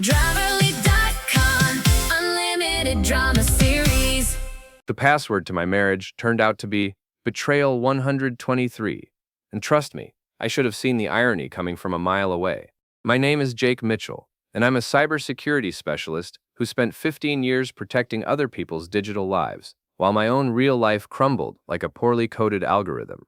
Driverly.com, unlimited drama series. The password to my marriage turned out to be Betrayal 123. And trust me, I should have seen the irony coming from a mile away. My name is Jake Mitchell, and I'm a cybersecurity specialist who spent 15 years protecting other people's digital lives, while my own real life crumbled like a poorly coded algorithm.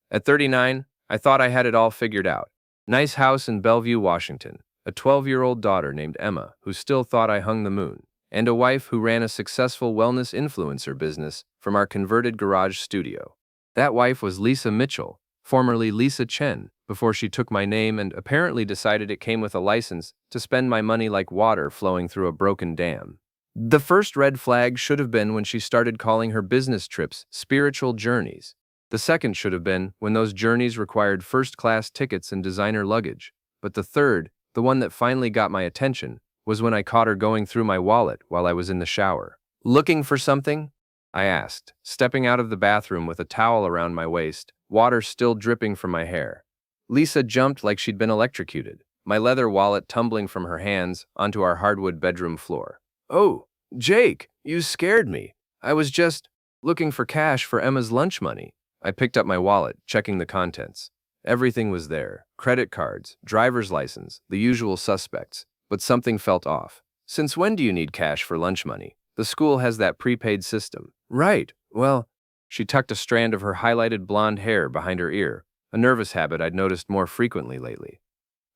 At 39, I thought I had it all figured out. Nice house in Bellevue, Washington, a 12-year-old daughter named Emma who still thought I hung the moon, and a wife who ran a successful wellness influencer business from our converted garage studio. That wife was Lisa Mitchell, formerly Lisa Chen, before she took my name and apparently decided it came with a license to spend my money like water flowing through a broken dam. The first red flag should have been when she started calling her business trips spiritual journeys. The second should have been when those journeys required first-class tickets and designer luggage. But the third, the one that finally got my attention, was when I caught her going through my wallet while I was in the shower. "Looking for something?" I asked, stepping out of the bathroom with a towel around my waist, water still dripping from my hair. Lisa jumped like she'd been electrocuted, my leather wallet tumbling from her hands onto our hardwood bedroom floor. "Oh, Jake, you scared me. I was just looking for cash for Emma's lunch money." I picked up my wallet, checking the contents. Everything was there: credit cards, driver's license, the usual suspects. But something felt off. "Since when do you need cash for lunch money? The school has that prepaid system." "Right, well," she tucked a strand of her highlighted blonde hair behind her ear, a nervous habit I'd noticed more frequently lately.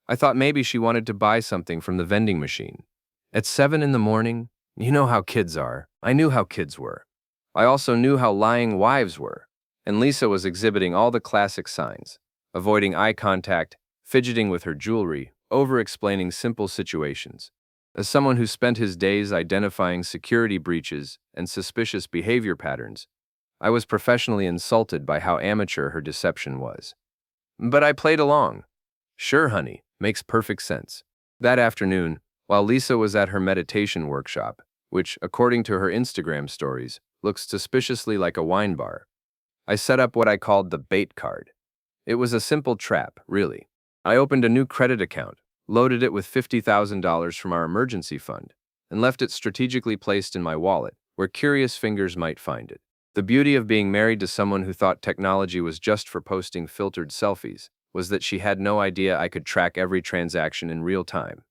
I thought maybe she wanted to buy something from the vending machine. At 7 in the morning, you know how kids are. I knew how kids were. I also knew how lying wives were. And Lisa was exhibiting all the classic signs: avoiding eye contact, fidgeting with her jewelry, over-explaining simple situations. As someone who spent his days identifying security breaches and suspicious behavior patterns, I was professionally insulted by how amateur her deception was. But I played along. "Sure, honey, makes perfect sense." That afternoon, while Lisa was at her meditation workshop, which, according to her Instagram stories, looks suspiciously like a wine bar, I set up what I called the bait card. It was a simple trap, really. I opened a new credit account, loaded it with $50,000 from our emergency fund, and left it strategically placed in my wallet, where curious fingers might find it. The beauty of being married to someone who thought technology was just for posting filtered selfies was that she had no idea I could track every transaction in real time.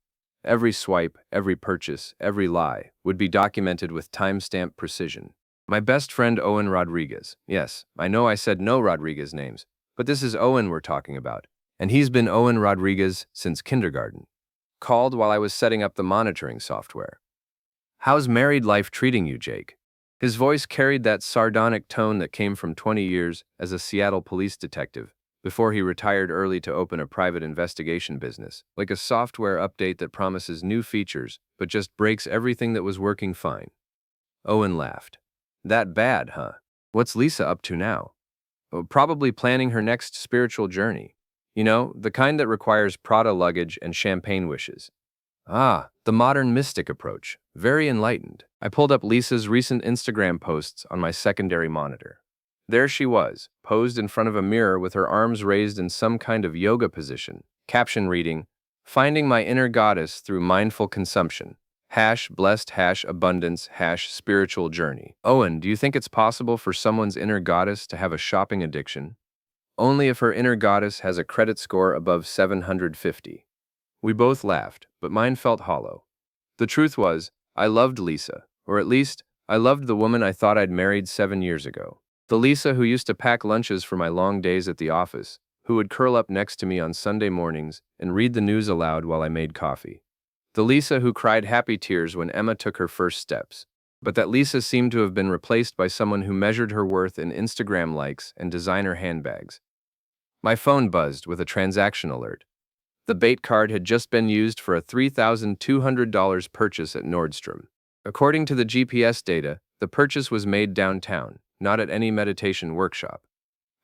Every swipe, every purchase, every lie would be documented with timestamp precision. My best friend Owen Rodriguez, yes, I know I said no Rodriguez names, but this is Owen we're talking about, and he's been Owen Rodriguez since kindergarten, called while I was setting up the monitoring software. "How's married life treating you, Jake?" His voice carried that sardonic tone that came from 20 years as a Seattle police detective before he retired early to open a private investigation business, like a software update that promises new features but just breaks everything that was working fine. Owen laughed. "That bad, huh? What's Lisa up to now?" "Oh, probably planning her next spiritual journey. You know, the kind that requires Prada luggage and champagne wishes." "Ah, the modern mystic approach. Very enlightened." I pulled up Lisa's recent Instagram posts on my secondary monitor. There she was, posed in front of a mirror with her arms raised in some kind of yoga position. Caption reading, "Finding my inner goddess through mindful consumption. #blessed #abundance #spiritual journey." Owen, do you think it's possible for someone's inner goddess to have a shopping addiction? Only if her inner goddess has a credit score above 750. We both laughed, but mine felt hollow. The truth was, I loved Lisa, or at least, I loved the woman I thought I'd married 7 years ago. The Lisa who used to pack lunches for my long days at the office, who would curl up next to me on Sunday mornings and read the news aloud while I made coffee. The Lisa who cried happy tears when Emma took her first steps. But that Lisa seemed to have been replaced by someone who measured her worth in Instagram likes and designer handbags. My phone buzzed with a transaction alert. The bait card had just been used for a $3,200 purchase at Nordstrom. According to the GPS data, the purchase was made downtown, not at any meditation workshop.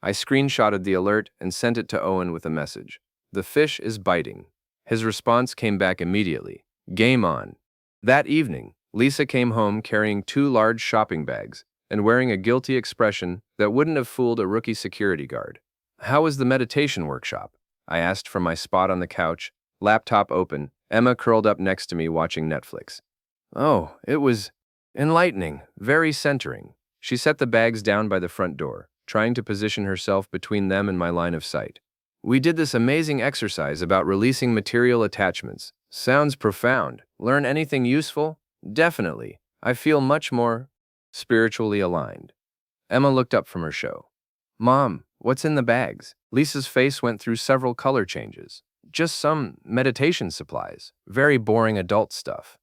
I screenshotted the alert and sent it to Owen with a message. "The fish is biting." His response came back immediately. "Game on." That evening, Lisa came home carrying 2 large shopping bags and wearing a guilty expression that wouldn't have fooled a rookie security guard. "How was the meditation workshop?" I asked from my spot on the couch, laptop open, Emma curled up next to me watching Netflix. Oh, it was enlightening, very centering. She set the bags down by the front door, trying to position herself between them and my line of sight. We did this amazing exercise about releasing material attachments. Sounds profound. Learn anything useful? Definitely. I feel much more spiritually aligned. Emma looked up from her show. Mom, what's in the bags? Lisa's face went through several color changes. Just some meditation supplies. Very boring adult stuff.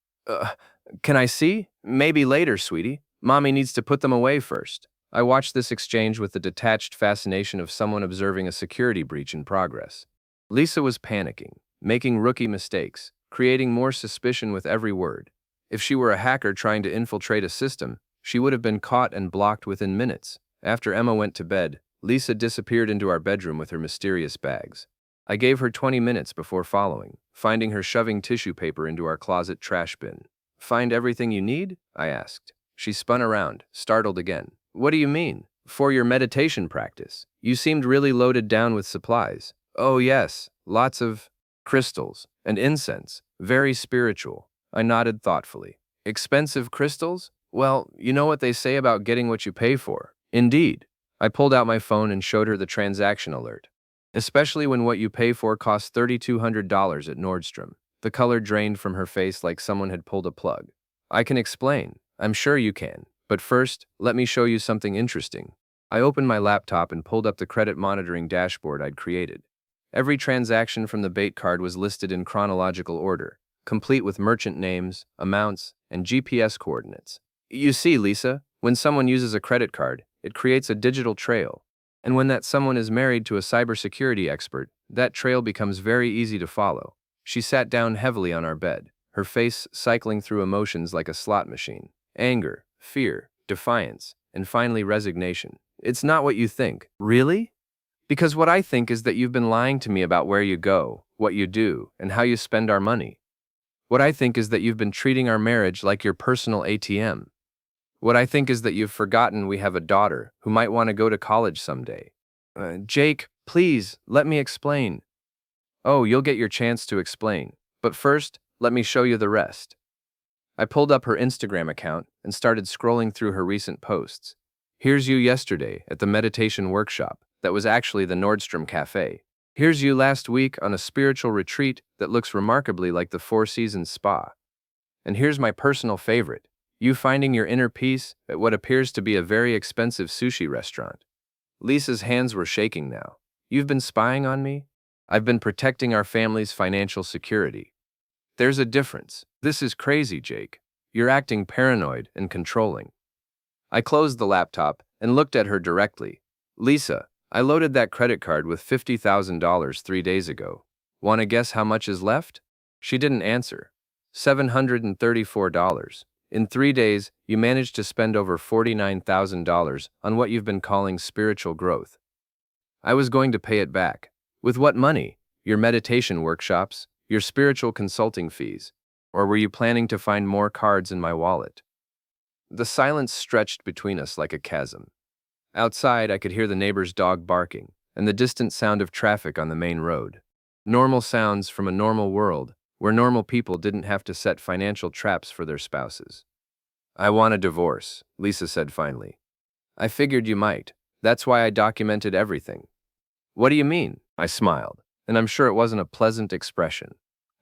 Can I see? Maybe later, sweetie. Mommy needs to put them away first. I watched this exchange with the detached fascination of someone observing a security breach in progress. Lisa was panicking, making rookie mistakes, creating more suspicion with every word. If she were a hacker trying to infiltrate a system, she would have been caught and blocked within minutes. After Emma went to bed, Lisa disappeared into our bedroom with her mysterious bags. I gave her 20 minutes before following, finding her shoving tissue paper into our closet trash bin. Find everything you need? I asked. She spun around, startled again. What do you mean? For your meditation practice. You seemed really loaded down with supplies. Oh yes, lots of crystals and incense. Very spiritual. I nodded thoughtfully. Expensive crystals? Well, you know what they say about getting what you pay for. Indeed. I pulled out my phone and showed her the transaction alert. Especially when what you pay for costs $3,200 at Nordstrom. The color drained from her face like someone had pulled a plug. I can explain. I'm sure you can. But first, let me show you something interesting. I opened my laptop and pulled up the credit monitoring dashboard I'd created. Every transaction from the bait card was listed in chronological order, complete with merchant names, amounts, and GPS coordinates. You see, Lisa, when someone uses a credit card, it creates a digital trail. And when that someone is married to a cybersecurity expert, that trail becomes very easy to follow. She sat down heavily on our bed, her face cycling through emotions like a slot machine. Anger, fear, defiance, and finally resignation. It's not what you think. Really? Because what I think is that you've been lying to me about where you go, what you do, and how you spend our money. What I think is that you've been treating our marriage like your personal ATM. What I think is that you've forgotten we have a daughter who might want to go to college someday. Jake, please, let me explain. Oh, you'll get your chance to explain. But first, let me show you the rest. I pulled up her Instagram account and started scrolling through her recent posts. Here's you yesterday at the meditation workshop that was actually the Nordstrom Cafe. Here's you last week on a spiritual retreat that looks remarkably like the Four Seasons Spa. And here's my personal favorite, you finding your inner peace at what appears to be a very expensive sushi restaurant. Lisa's hands were shaking now. You've been spying on me? I've been protecting our family's financial security. There's a difference. This is crazy, Jake. You're acting paranoid and controlling. I closed the laptop and looked at her directly. Lisa, I loaded that credit card with $50,000 3 days ago. Want to guess how much is left? She didn't answer. $734. In 3 days, you managed to spend over $49,000 on what you've been calling spiritual growth. I was going to pay it back. With what money? Your meditation workshops? Your spiritual consulting fees? Or were you planning to find more cards in my wallet? The silence stretched between us like a chasm. Outside, I could hear the neighbor's dog barking and the distant sound of traffic on the main road. Normal sounds from a normal world where normal people didn't have to set financial traps for their spouses. I want a divorce, Lisa said finally. I figured you might. That's why I documented everything. What do you mean? I smiled, and I'm sure it wasn't a pleasant expression.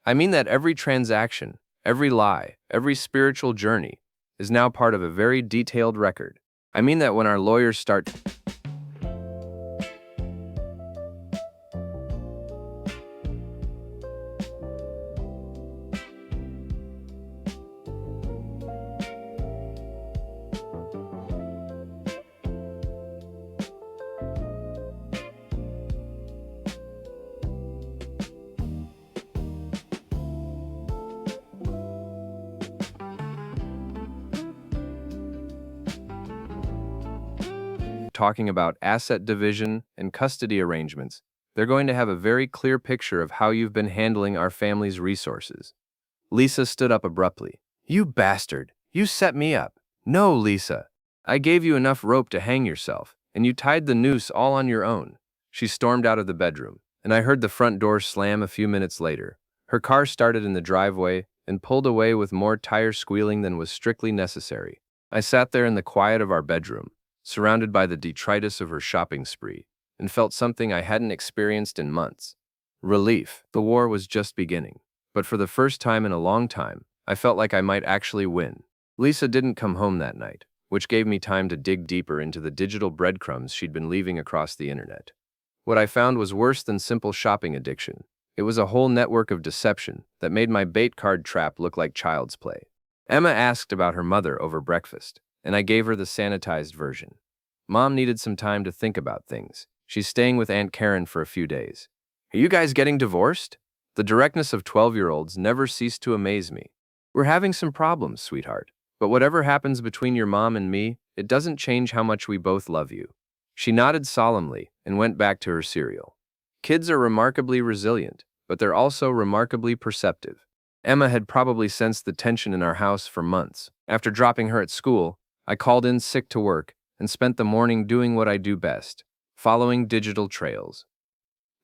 I mean that every transaction, every lie, every spiritual journey is now part of a very detailed record. I mean that when our lawyers start talking about asset division and custody arrangements, they're going to have a very clear picture of how you've been handling our family's resources. Lisa stood up abruptly. You bastard! You set me up! No, Lisa! I gave you enough rope to hang yourself, and you tied the noose all on your own. She stormed out of the bedroom, and I heard the front door slam a few minutes later, Her car started in the driveway and pulled away with more tire squealing than was strictly necessary. I sat there in the quiet of our bedroom, surrounded by the detritus of her shopping spree, and felt something I hadn't experienced in months. Relief. The war was just beginning. But for the first time in a long time, I felt like I might actually win. Lisa didn't come home that night, which gave me time to dig deeper into the digital breadcrumbs she'd been leaving across the internet. What I found was worse than simple shopping addiction. It was a whole network of deception that made my bait card trap look like child's play. Emma asked about her mother over breakfast, and I gave her the sanitized version. Mom needed some time to think about things. She's staying with Aunt Karen for a few days. Are you guys getting divorced? The directness of 12-year-olds never ceased to amaze me. We're having some problems, sweetheart. But whatever happens between your mom and me, it doesn't change how much we both love you. She nodded solemnly and went back to her cereal. Kids are remarkably resilient, but they're also remarkably perceptive. Emma had probably sensed the tension in our house for months. After dropping her at school, I called in sick to work and spent the morning doing what I do best, following digital trails.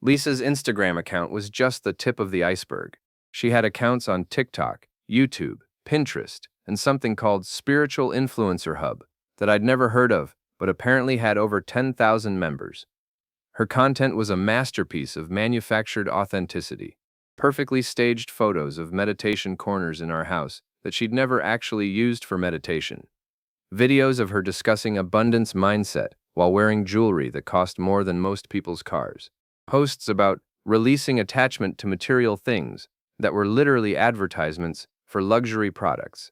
Lisa's Instagram account was just the tip of the iceberg. She had accounts on TikTok, YouTube, Pinterest, and something called Spiritual Influencer Hub that I'd never heard of, but apparently had over 10,000 members. Her content was a masterpiece of manufactured authenticity, perfectly staged photos of meditation corners in our house that she'd never actually used for meditation, videos of her discussing abundance mindset while wearing jewelry that cost more than most people's cars, posts about releasing attachment to material things that were literally advertisements for luxury products.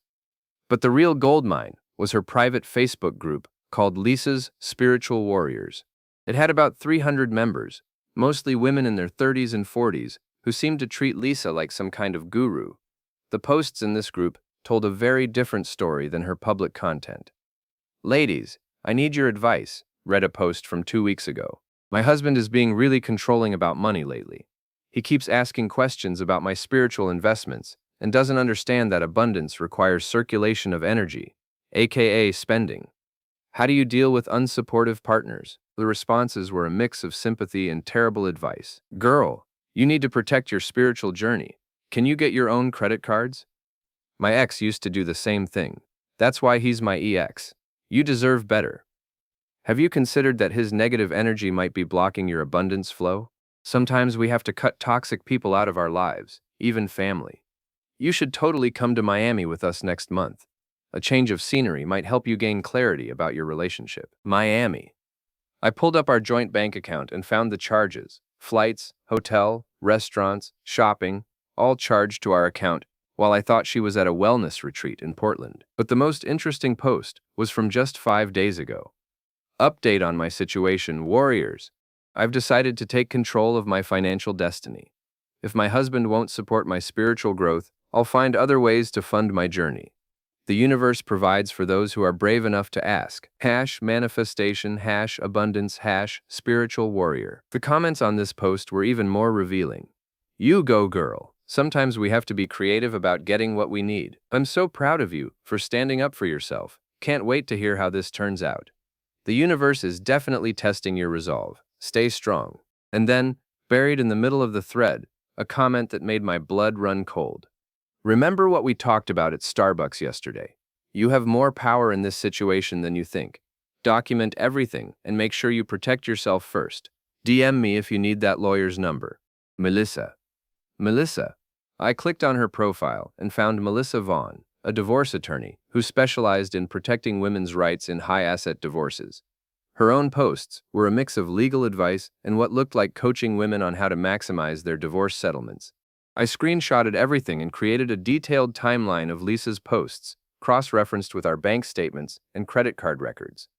But the real goldmine was her private Facebook group called Lisa's Spiritual Warriors. It had about 300 members, mostly women in their 30s and 40s, who seemed to treat Lisa like some kind of guru. The posts in this group told a very different story than her public content. Ladies, I need your advice, read a post from 2 weeks ago. My husband is being really controlling about money lately. He keeps asking questions about my spiritual investments and doesn't understand that abundance requires circulation of energy, aka spending. How do you deal with unsupportive partners? The responses were a mix of sympathy and terrible advice. Girl, you need to protect your spiritual journey. Can you get your own credit cards? My ex used to do the same thing. That's why he's my ex. You deserve better. Have you considered that his negative energy might be blocking your abundance flow? Sometimes we have to cut toxic people out of our lives, even family. You should totally come to Miami with us next month. A change of scenery might help you gain clarity about your relationship. Miami. I pulled up our joint bank account and found the charges, flights, hotel, restaurants, shopping, all charged to our account, while I thought she was at a wellness retreat in Portland. But the most interesting post was from just 5 days ago. Update on my situation, warriors. I've decided to take control of my financial destiny. If my husband won't support my spiritual growth, I'll find other ways to fund my journey. The universe provides for those who are brave enough to ask. #manifestation, #abundance, #spiritual warrior. The comments on this post were even more revealing. You go, girl. Sometimes we have to be creative about getting what we need. I'm so proud of you for standing up for yourself. Can't wait to hear how this turns out. The universe is definitely testing your resolve. Stay strong. And then, buried in the middle of the thread, a comment that made my blood run cold. Remember what we talked about at Starbucks yesterday. You have more power in this situation than you think. Document everything and make sure you protect yourself first. DM me if you need that lawyer's number. Melissa. Melissa. I clicked on her profile and found Melissa Vaughn, a divorce attorney who specialized in protecting women's rights in high-asset divorces. Her own posts were a mix of legal advice and what looked like coaching women on how to maximize their divorce settlements. I screenshotted everything and created a detailed timeline of Lisa's posts, cross-referenced with our bank statements and credit card records.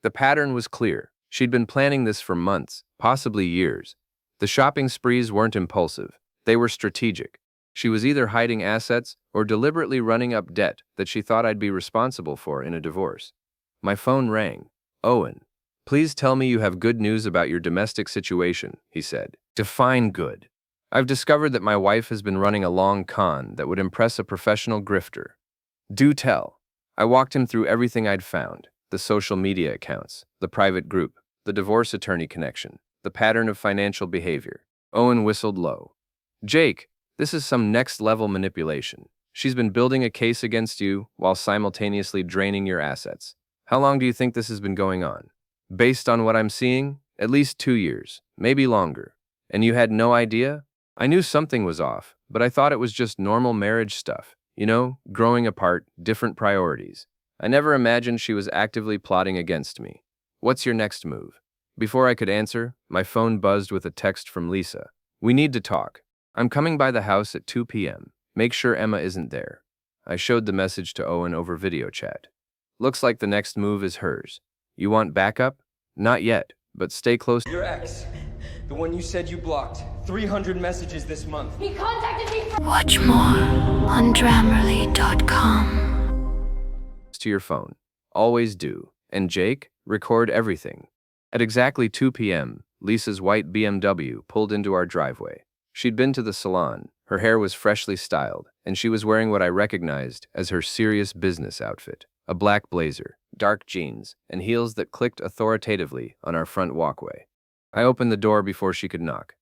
The pattern was clear. She'd been planning this for months, possibly years. The shopping sprees weren't impulsive. They were strategic. She was either hiding assets or deliberately running up debt that she thought I'd be responsible for in a divorce. My phone rang. Owen. Please tell me you have good news about your domestic situation, he said. Define good. I've discovered that my wife has been running a long con that would impress a professional grifter. Do tell. I walked him through everything I'd found, the social media accounts, the private group, the divorce attorney connection, the pattern of financial behavior. Owen whistled low. Jake, This is some next-level manipulation. She's been building a case against you while simultaneously draining your assets. How long do you think this has been going on? Based on what I'm seeing, at least 2 years, maybe longer. And you had no idea? I knew something was off, but I thought it was just normal marriage stuff. You know, growing apart, different priorities. I never imagined she was actively plotting against me. What's your next move? Before I could answer, my phone buzzed with a text from Lisa. We need to talk. I'm coming by the house at 2 p.m. Make sure Emma isn't there. I showed the message to Owen over video chat. Looks like the next move is hers. You want backup? Not yet, but stay close. Your ex, the one you said you blocked, 300 messages this month. He contacted me from. Watch more on Grammarly.com. To your phone. Always do. And Jake, record everything. At exactly 2 p.m., Lisa's white BMW pulled into our driveway. She'd been to the salon, her hair was freshly styled, and she was wearing what I recognized as her serious business outfit. A black blazer, dark jeans, and heels that clicked authoritatively on our front walkway. I opened the door before she could knock.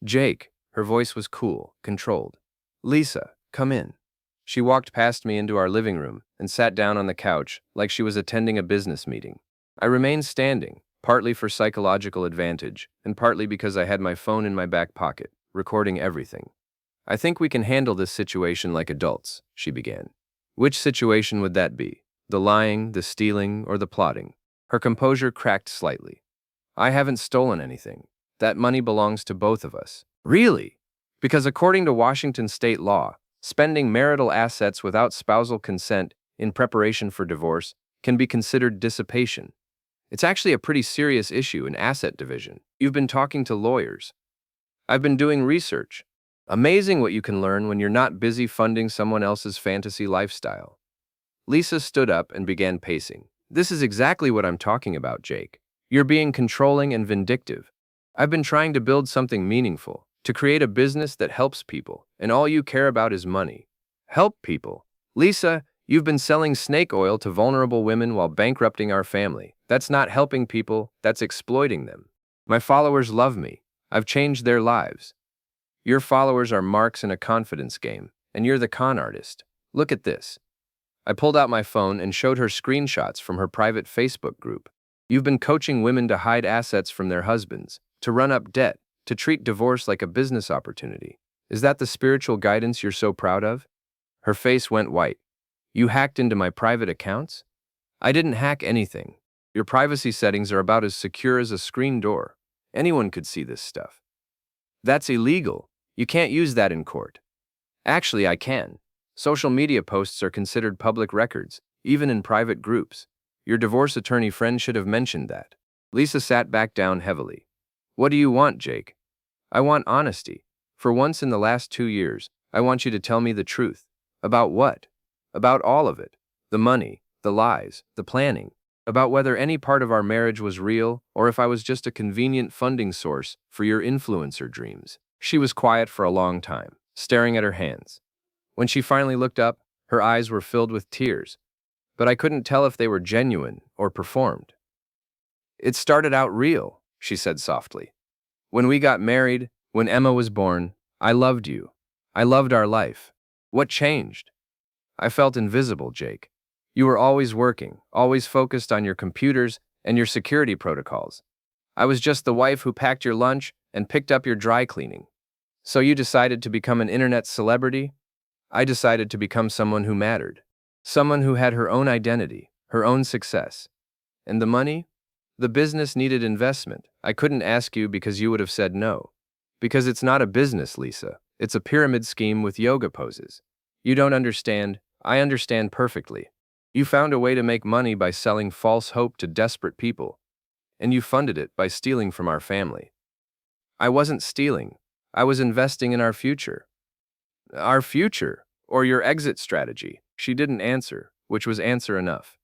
Jake, her voice was cool, controlled. Lisa, come in. She walked past me into our living room and sat down on the couch like she was attending a business meeting. I remained standing, partly for psychological advantage and partly because I had my phone in my back pocket, recording everything. I think we can handle this situation like adults, she began. Which situation would that be? The lying, the stealing, or the plotting? Her composure cracked slightly. I haven't stolen anything. That money belongs to both of us. Really? Because according to Washington state law, spending marital assets without spousal consent in preparation for divorce can be considered dissipation. It's actually a pretty serious issue in asset division. You've been talking to lawyers. I've been doing research. Amazing what you can learn when you're not busy funding someone else's fantasy lifestyle. Lisa stood up and began pacing. This is exactly what I'm talking about, Jake. You're being controlling and vindictive. I've been trying to build something meaningful, to create a business that helps people, and all you care about is money. Help people. Lisa, you've been selling snake oil to vulnerable women while bankrupting our family. That's not helping people, that's exploiting them. My followers love me. I've changed their lives. Your followers are marks in a confidence game, and you're the con artist. Look at this. I pulled out my phone and showed her screenshots from her private Facebook group. You've been coaching women to hide assets from their husbands, to run up debt, to treat divorce like a business opportunity. Is that the spiritual guidance you're so proud of? Her face went white. You hacked into my private accounts? I didn't hack anything. Your privacy settings are about as secure as a screen door. Anyone could see this stuff. That's illegal. You can't use that in court. Actually, I can. Social media posts are considered public records, even in private groups. Your divorce attorney friend should have mentioned that. Lisa sat back down heavily. What do you want, Jake? I want honesty. For once in the last 2 years, I want you to tell me the truth. About what? About all of it. The money, the lies, the planning. About whether any part of our marriage was real or if I was just a convenient funding source for your influencer dreams. She was quiet for a long time, staring at her hands. When she finally looked up, her eyes were filled with tears, but I couldn't tell if they were genuine or performed. It started out real, she said softly. When we got married, when Emma was born, I loved you. I loved our life. What changed? I felt invisible, Jake. You were always working, always focused on your computers and your security protocols. I was just the wife who packed your lunch and picked up your dry cleaning. So you decided to become an internet celebrity? I decided to become someone who mattered. Someone who had her own identity, her own success. And the money? The business needed investment. I couldn't ask you because you would have said no. Because it's not a business, Lisa. It's a pyramid scheme with yoga poses. You don't understand. I understand perfectly. You found a way to make money by selling false hope to desperate people. And you funded it by stealing from our family. I wasn't stealing. I was investing in our future. Our future, or your exit strategy. She didn't answer, which was answer enough.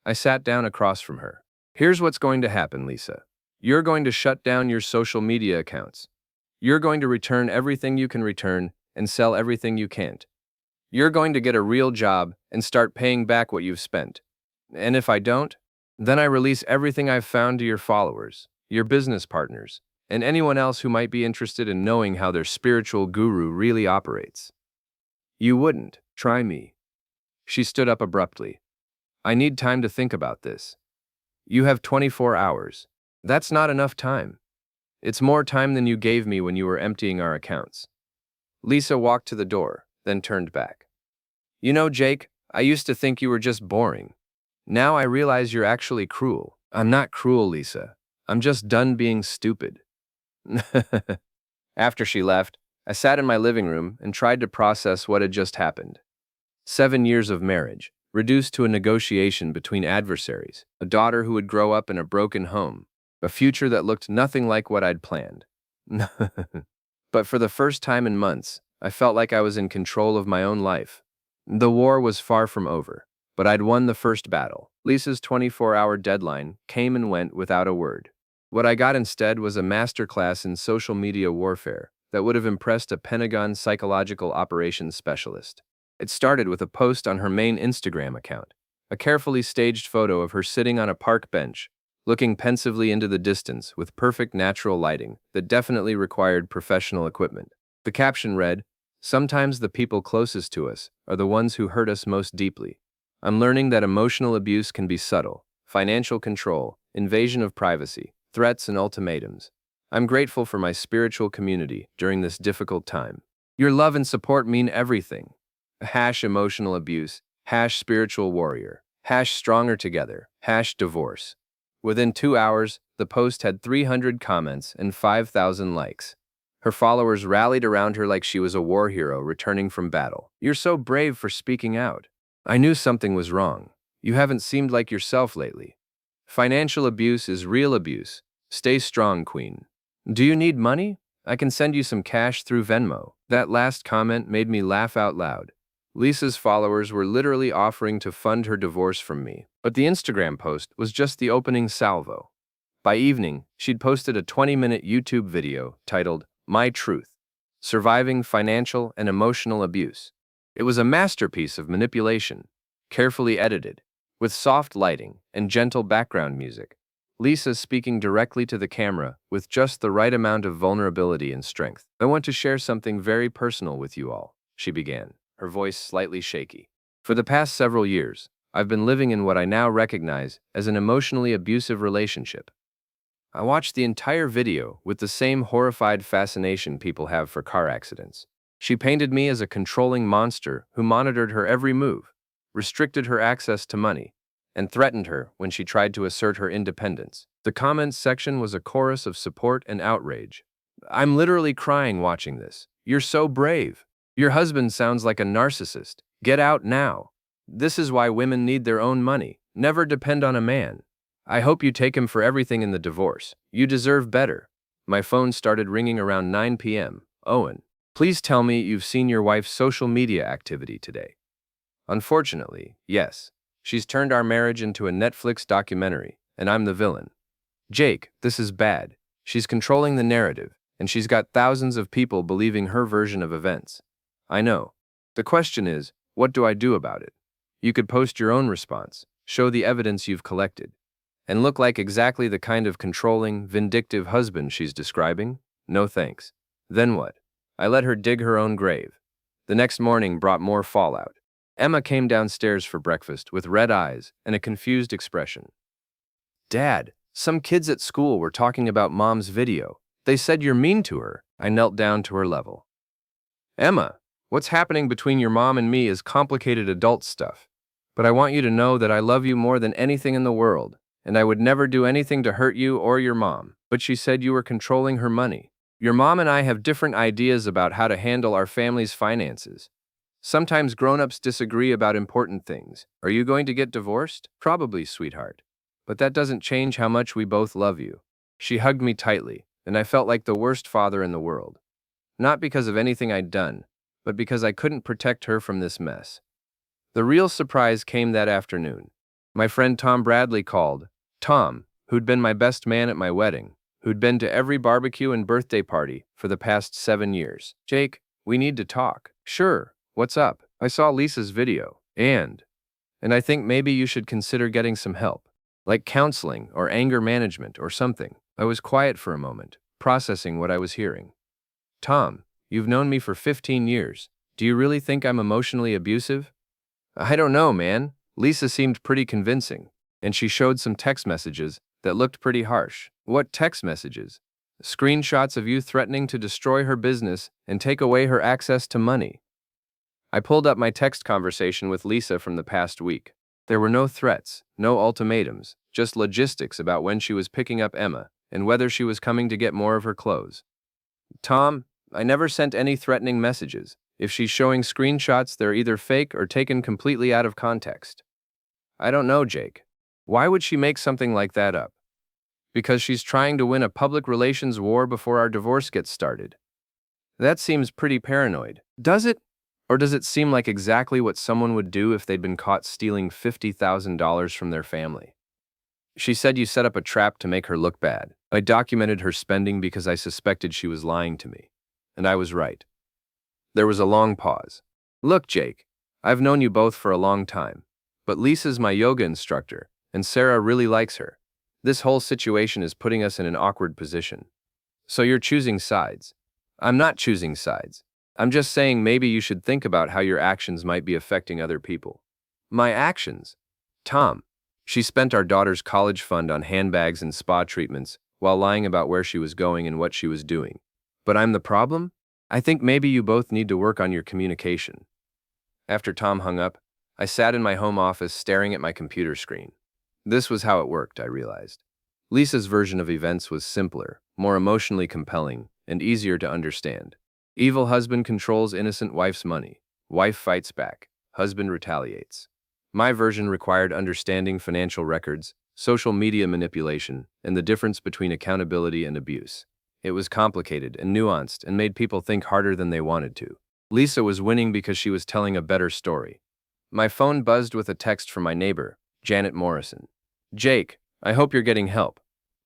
I sat down across from her. Here's what's going to happen, Lisa. You're going to shut down your social media accounts. You're going to return everything you can return and sell everything you can't. You're going to get a real job and start paying back what you've spent. And if I don't, then I release everything I've found to your followers, your business partners, and anyone else who might be interested in knowing how their spiritual guru really operates. You wouldn't. Try me. She stood up abruptly. I need time to think about this. You have 24 hours. That's not enough time. It's more time than you gave me when you were emptying our accounts. Lisa walked to the door, then turned back. You know, Jake, I used to think you were just boring. Now I realize you're actually cruel. I'm not cruel, Lisa. I'm just done being stupid. After she left, I sat in my living room and tried to process what had just happened. 7 years of marriage, reduced to a negotiation between adversaries, a daughter who would grow up in a broken home, a future that looked nothing like what I'd planned. But for the first time in months, I felt like I was in control of my own life. The war was far from over, but I'd won the first battle. Lisa's 24-hour deadline came and went without a word. What I got instead was a masterclass in social media warfare that would have impressed a Pentagon psychological operations specialist. It started with a post on her main Instagram account, a carefully staged photo of her sitting on a park bench, looking pensively into the distance with perfect natural lighting that definitely required professional equipment. The caption read, "Sometimes the people closest to us are the ones who hurt us most deeply. I'm learning that emotional abuse can be subtle: financial control, invasion of privacy, threats and ultimatums. I'm grateful for my spiritual community during this difficult time. Your love and support mean everything. #emotional abuse, #spiritual warrior, #stronger together, #divorce. Within 2 hours, the post had 300 comments and 5,000 likes. Her followers rallied around her like she was a war hero returning from battle. You're so brave for speaking out. I knew something was wrong. You haven't seemed like yourself lately. Financial abuse is real abuse. Stay strong, Queen. Do you need money? I can send you some cash through Venmo." That last comment made me laugh out loud. Lisa's followers were literally offering to fund her divorce from me. But the Instagram post was just the opening salvo. By evening, she'd posted a 20-minute YouTube video titled, "My Truth: Surviving Financial and Emotional Abuse." It was a masterpiece of manipulation, carefully edited, with soft lighting and gentle background music. Lisa speaking directly to the camera with just the right amount of vulnerability and strength. "I want to share something very personal with you all," she began, her voice slightly shaky. "For the past several years, I've been living in what I now recognize as an emotionally abusive relationship." I watched the entire video with the same horrified fascination people have for car accidents. She painted me as a controlling monster who monitored her every move, restricted her access to money, and threatened her when she tried to assert her independence. The comments section was a chorus of support and outrage. "I'm literally crying watching this. You're so brave. Your husband sounds like a narcissist. Get out now. This is why women need their own money. Never depend on a man. I hope you take him for everything in the divorce. You deserve better." My phone started ringing around 9 p.m. "Owen, please tell me you've seen your wife's social media activity today." "Unfortunately, yes. She's turned our marriage into a Netflix documentary, and I'm the villain." "Jake, this is bad. She's controlling the narrative, and she's got thousands of people believing her version of events." "I know. The question is, what do I do about it?" "You could post your own response, show the evidence you've collected, and look like exactly the kind of controlling, vindictive husband she's describing." "No thanks." "Then what?" I let her dig her own grave. The next morning brought more fallout. Emma came downstairs for breakfast with red eyes and a confused expression. "Dad, some kids at school were talking about Mom's video. They said you're mean to her." I knelt down to her level. "Emma, what's happening between your mom and me is complicated adult stuff. But I want you to know that I love you more than anything in the world, and I would never do anything to hurt you or your mom." "But she said you were controlling her money." "Your mom and I have different ideas about how to handle our family's finances. Sometimes grown-ups disagree about important things. Are you going to get divorced?" "Probably, sweetheart. But that doesn't change how much we both love you." She hugged me tightly, and I felt like the worst father in the world. Not because of anything I'd done, but because I couldn't protect her from this mess. The real surprise came that afternoon. My friend Tom Bradley called. Tom, who'd been my best man at my wedding, who'd been to every barbecue and birthday party for the past 7 years. "Jake, we need to talk." "Sure. What's up?" "I saw Lisa's video, and I think maybe you should consider getting some help, like counseling or anger management or something." I was quiet for a moment, processing what I was hearing. Tom, you've known me for 15 years. Do you really think I'm emotionally abusive? I don't know, man. Lisa seemed pretty convincing, and she showed some text messages that looked pretty harsh. What text messages? Screenshots of you threatening to destroy her business and take away her access to money. I pulled up my text conversation with Lisa from the past week. There were no threats, no ultimatums, just logistics about when she was picking up Emma and whether she was coming to get more of her clothes. Tom, I never sent any threatening messages. If she's showing screenshots, they're either fake or taken completely out of context. I don't know, Jake. Why would she make something like that up? Because she's trying to win a public relations war before our divorce gets started. That seems pretty paranoid. Does it? Or does it seem like exactly what someone would do if they'd been caught stealing $50,000 from their family? She said you set up a trap to make her look bad. I documented her spending because I suspected she was lying to me. And I was right. There was a long pause. Look, Jake, I've known you both for a long time, but Lisa's my yoga instructor, and Sarah really likes her. This whole situation is putting us in an awkward position. So you're choosing sides. I'm not choosing sides. I'm just saying maybe you should think about how your actions might be affecting other people. My actions? Tom, she spent our daughter's college fund on handbags and spa treatments while lying about where she was going and what she was doing. But I'm the problem? I think maybe you both need to work on your communication. After Tom hung up, I sat in my home office staring at my computer screen. This was how it worked, I realized. Lisa's version of events was simpler, more emotionally compelling, and easier to understand. Evil husband controls innocent wife's money. Wife fights back. Husband retaliates. My version required understanding financial records, social media manipulation, and the difference between accountability and abuse. It was complicated and nuanced and made people think harder than they wanted to. Lisa was winning because she was telling a better story. My phone buzzed with a text from my neighbor, Janet Morrison. Jake, I hope you're getting help.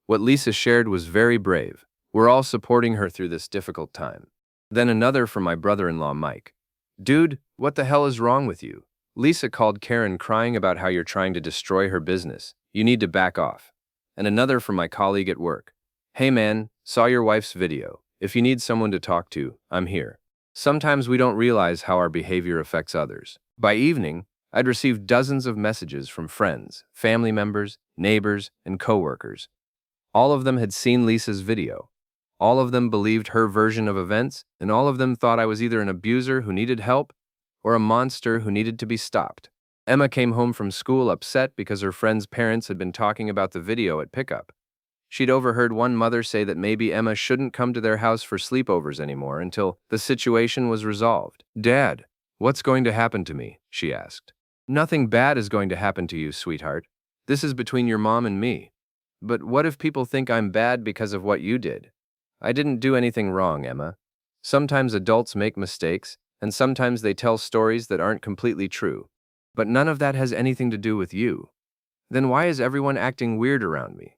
What Lisa shared was very brave. We're all supporting her through this difficult time. Then another from my brother-in-law, Mike. Dude, what the hell is wrong with you? Lisa called Karen crying about how you're trying to destroy her business. You need to back off. And another from my colleague at work. Hey man, saw your wife's video. If you need someone to talk to, I'm here. Sometimes we don't realize how our behavior affects others. By evening, I'd received dozens of messages from friends, family members, neighbors, and coworkers. All of them had seen Lisa's video. All of them believed her version of events, and all of them thought I was either an abuser who needed help or a monster who needed to be stopped. Emma came home from school upset because her friend's parents had been talking about the video at pickup. She'd overheard one mother say that maybe Emma shouldn't come to their house for sleepovers anymore until the situation was resolved. Dad, what's going to happen to me? She asked. Nothing bad is going to happen to you, sweetheart. This is between your mom and me. But what if people think I'm bad because of what you did? I didn't do anything wrong, Emma. Sometimes adults make mistakes, and sometimes they tell stories that aren't completely true. But none of that has anything to do with you. Then why is everyone acting weird around me?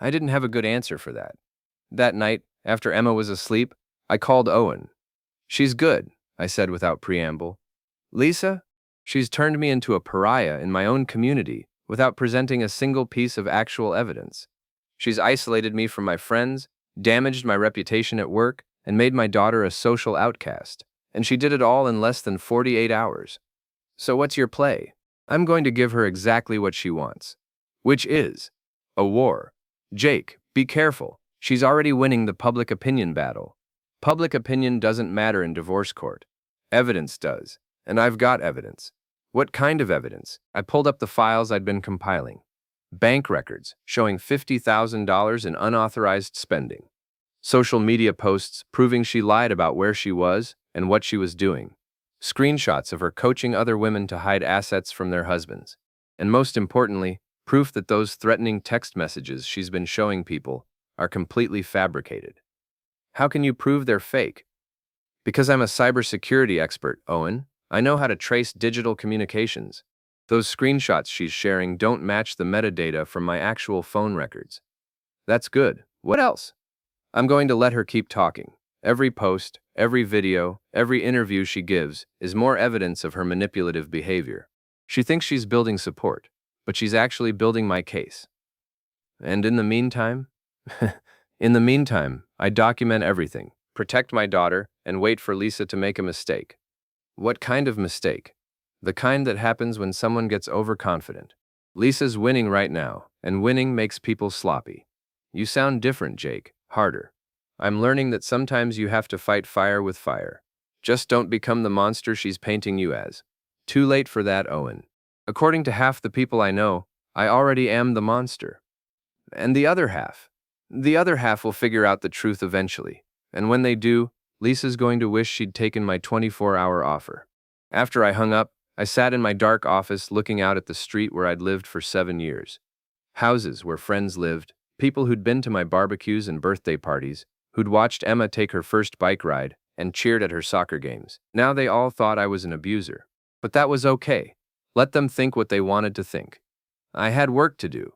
I didn't have a good answer for that. That night, after Emma was asleep, I called Owen. She's good, I said without preamble. Lisa? She's turned me into a pariah in my own community without presenting a single piece of actual evidence. She's isolated me from my friends, damaged my reputation at work, and made my daughter a social outcast. And she did it all in less than 48 hours. So what's your play? I'm going to give her exactly what she wants. Which is a war. Jake, be careful. She's already winning the public opinion battle. Public opinion doesn't matter in divorce court. Evidence does. And I've got evidence. What kind of evidence? I pulled up the files I'd been compiling. Bank records showing $50,000 in unauthorized spending. Social media posts proving she lied about where she was and what she was doing. Screenshots of her coaching other women to hide assets from their husbands. And most importantly, proof that those threatening text messages she's been showing people are completely fabricated. How can you prove they're fake? Because I'm a cybersecurity expert, Owen. I know how to trace digital communications. Those screenshots she's sharing don't match the metadata from my actual phone records. That's good. What else? I'm going to let her keep talking. Every post, every video, every interview she gives is more evidence of her manipulative behavior. She thinks she's building support, but she's actually building my case. And in the meantime, In the meantime, I document everything, protect my daughter, and wait for Lisa to make a mistake. What kind of mistake? The kind that happens when someone gets overconfident. Lisa's winning right now, and winning makes people sloppy. You sound different, Jake, harder. I'm learning that sometimes you have to fight fire with fire. Just don't become the monster she's painting you as. Too late for that, Owen. According to half the people I know, I already am the monster. And the other half? The other half will figure out the truth eventually. And when they do, Lisa's going to wish she'd taken my 24-hour offer. After I hung up, I sat in my dark office looking out at the street where I'd lived for 7 years. Houses where friends lived, people who'd been to my barbecues and birthday parties, who'd watched Emma take her first bike ride and cheered at her soccer games. Now they all thought I was an abuser. But that was okay. Let them think what they wanted to think. I had work to do.